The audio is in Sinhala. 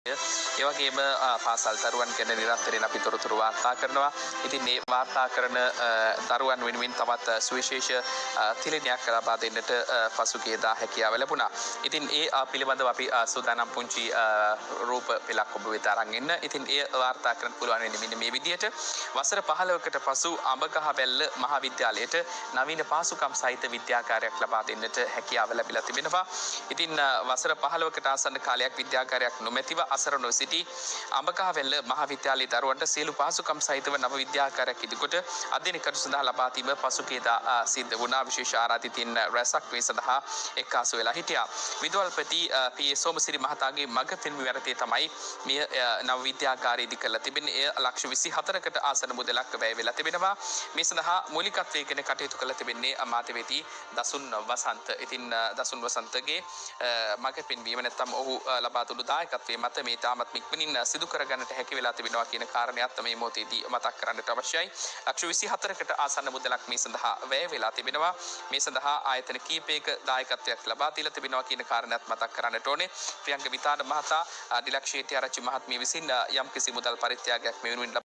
ඒ වගේම පාසල් දරුවන් ගැන නිරන්තරයෙන් අපි තොරතුරු වාර්තා කරනවා. ඉතින් මේ වාර්තා කරන දරුවන් වෙනුවෙන් තවත් සුවිශේෂ තිලිනයක් ලබා දෙන්නට පසුගියදා හැකියාව ලැබුණා. ඉතින් ඒ පිළිබඳව අපි සූදානම් පුංචි රූප පෙළක් ඔබ වෙත අරන් එන්න. ඉතින් ඒ වාර්තා කරන්න පුළුවන් වෙන්නේ මෙන්න මේ විදිහට. වසර 15කට පසු අඹගහවැල්ල මහාවිද්‍යාලයට නවීන පාසුකම් සහිත විද්‍යාකාරයක් ලබා දෙන්නට හැකියාව ලැබිලා තිබෙනවා. ඉතින් වසර 15කට ආසන්න කාලයක් විද්‍යාකාරයක් නොමැතිව අසරණව සිටි අඹගහවැල්ල මහාවිද්‍යාලයේ දරුවන්ට සියලු පාසුකම් සහිතව නව විද්‍යාකාරයක් ඉදිකොට අධ්‍යයන කටයුතු සඳහා ලබා දීම පසුගියදා සිද්ධ වුණා. විශේෂ ආරාධිතින් රැසක් මේ සඳහා එක්කාසු වෙලා හිටියා. විදුහල්පති පී සෝමසිරි මහතාගේ මග පෙන්වීම යටතේ තමයි මේ නව විද්‍යාකාරය ඉදි කරලා තිබෙන්නේ. එය ලක්ෂ 24කට ආසන මුදලක් වැය වෙලා තිබෙනවා. මේ සඳහා මූලිකත්වයෙන් කටයුතු කරලා තිබෙන්නේ අමාත්‍යවේදී දසුන් වසන්ත. ඉතින් දසුන් වසන්තගේ මග පෙන්වීම නැත්නම් ඔහු ලබා දුණු දායකත්වයේ මත මේ තාමත් ඉක්මනින් සිදු කරගන්නට හැකි වෙලා තිබෙනවා කියන කාරණයක් මේ මොහොතේදී මතක් කරන්නට අවශ්‍යයි. ලක්ෂ 24කට ආසන්න මුදලක් මේ සඳහා වැය වෙලා තිබෙනවා. මේ සඳහා ආයතන කීපයක දායකත්වයක් ලබා දීලා තිබෙනවා කියන කාරණයක් මතක් කරන්නට ඕනේ. ප්‍රියංග විතාන මහතා ඩිලක්ෂේටි ආරච්චි මහත්මිය විසින් යම්කිසි මුදල් පරිත්‍යාගයක් මේ වෙනුවෙන්